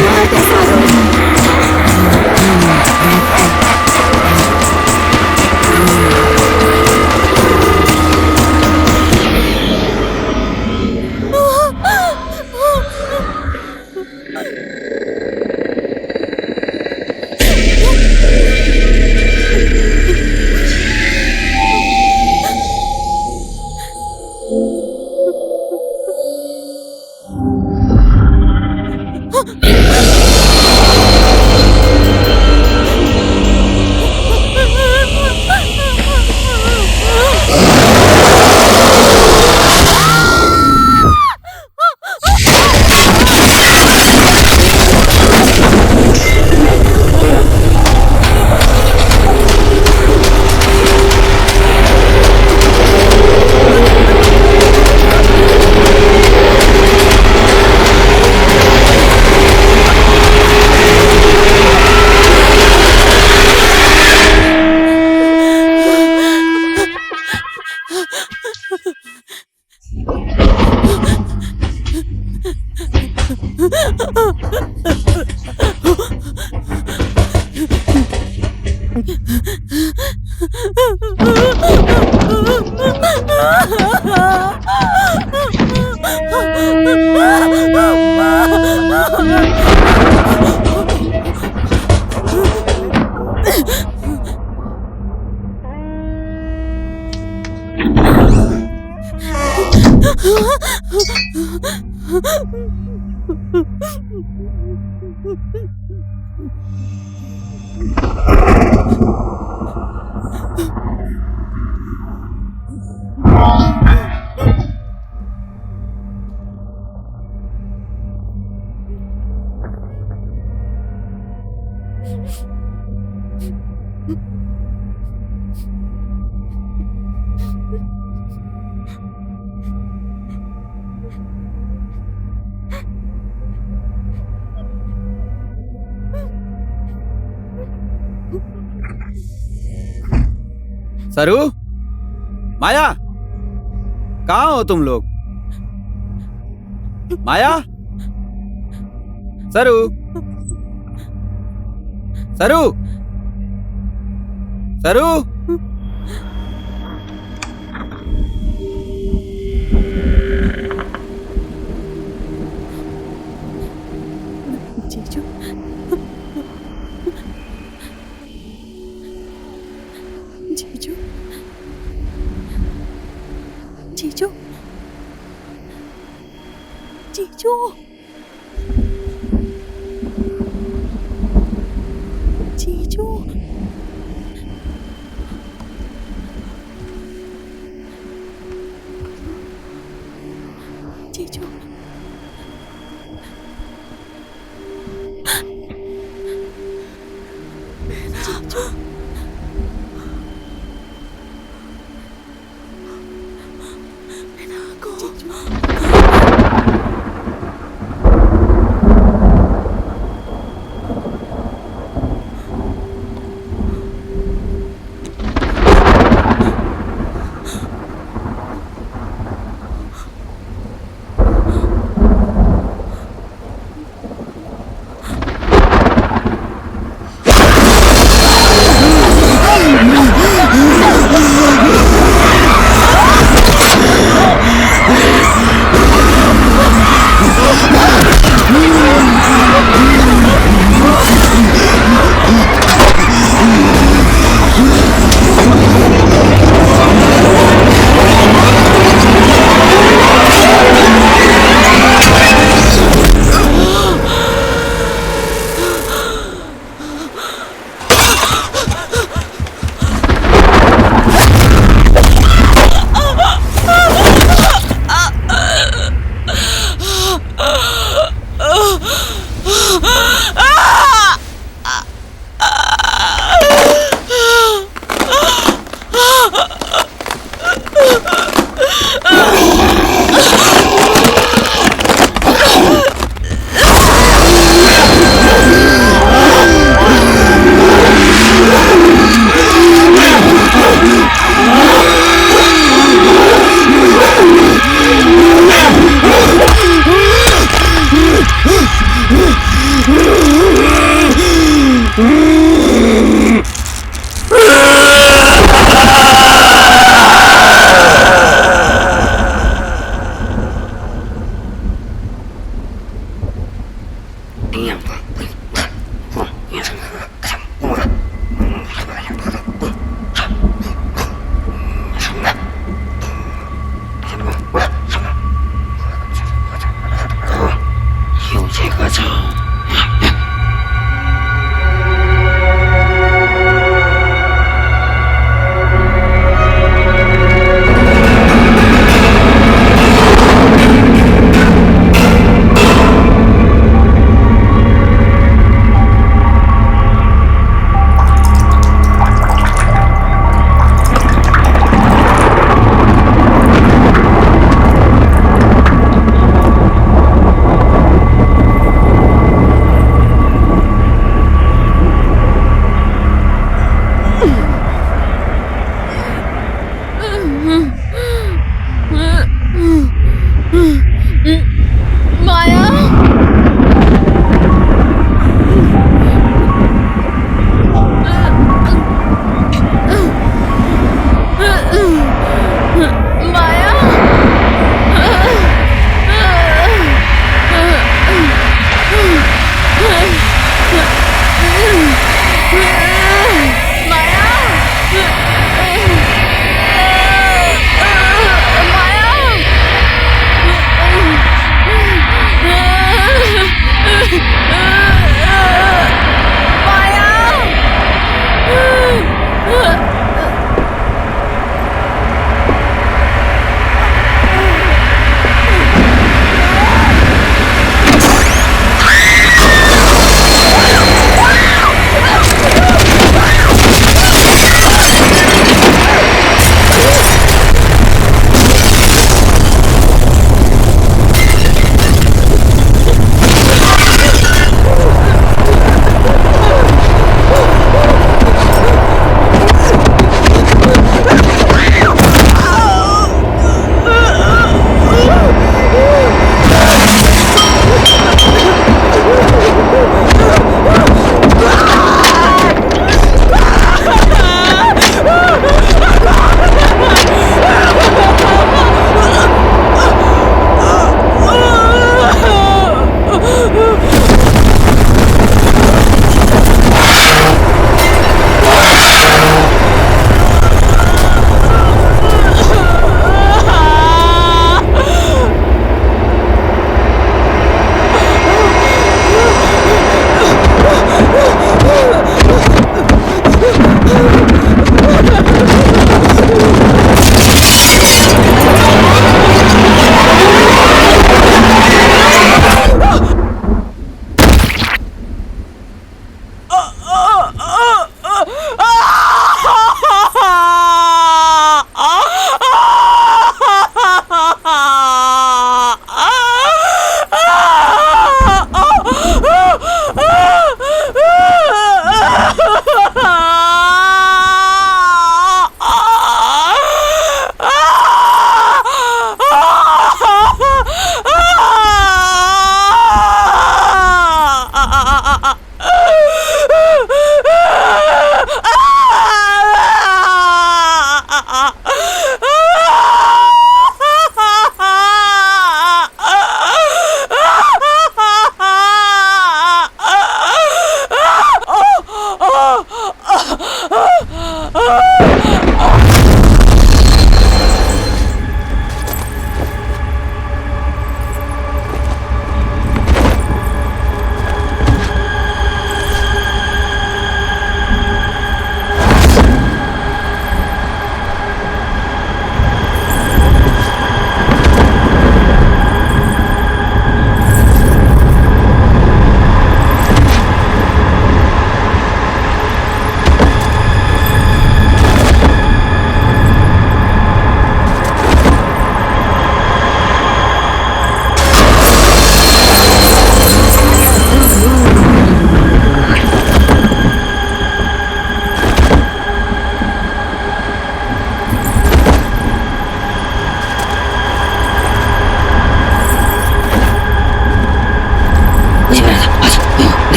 मार दे सारू। सरू, माया, कहाँ हो तुम लोग? माया, सरू, सरू, सरू। जीजू, जीजू, जीजू, जीजू, जीजू, जीजू,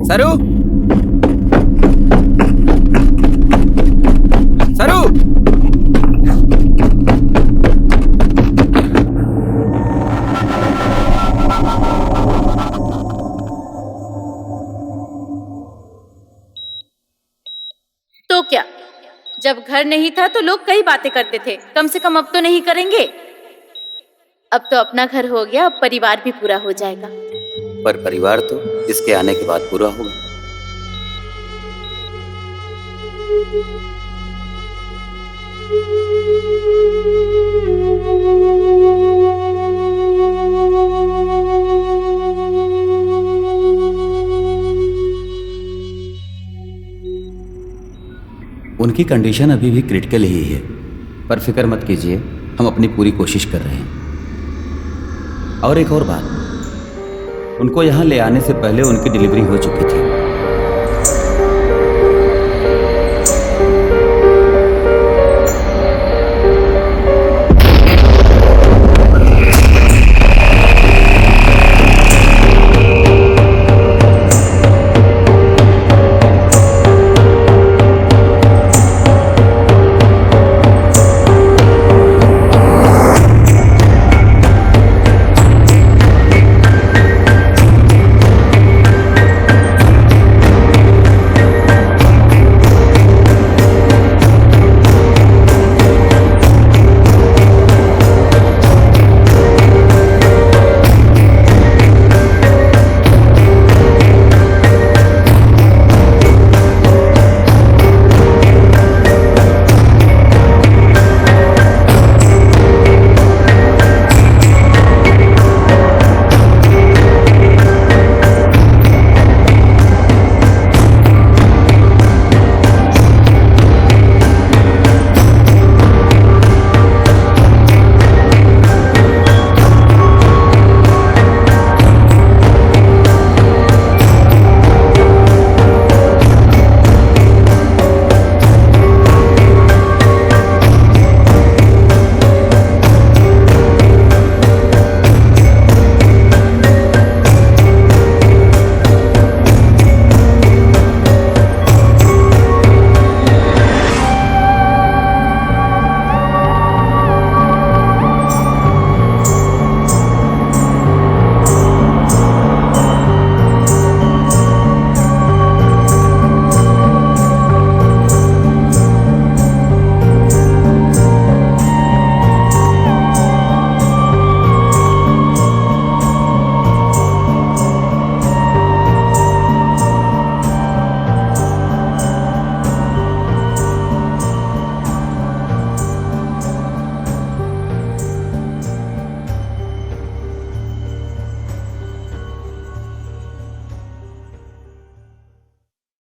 सरू, सरू, तो क्या, जब घर नहीं था तो लोग कई बातें करते थे, कम से कम अब तो नहीं करेंगे। अब तो अपना घर हो गया, अब परिवार भी पूरा हो जाएगा। पर परिवार तो इसके आने के बाद पूरा होगा। उनकी कंडीशन अभी भी क्रिटिकल ही है, पर फिक्र मत कीजिए, हम अपनी पूरी कोशिश कर रहे हैं। और एक और बात, उनको यहाँ ले आने से पहले उनकी डिलीवरी हो चुकी थी।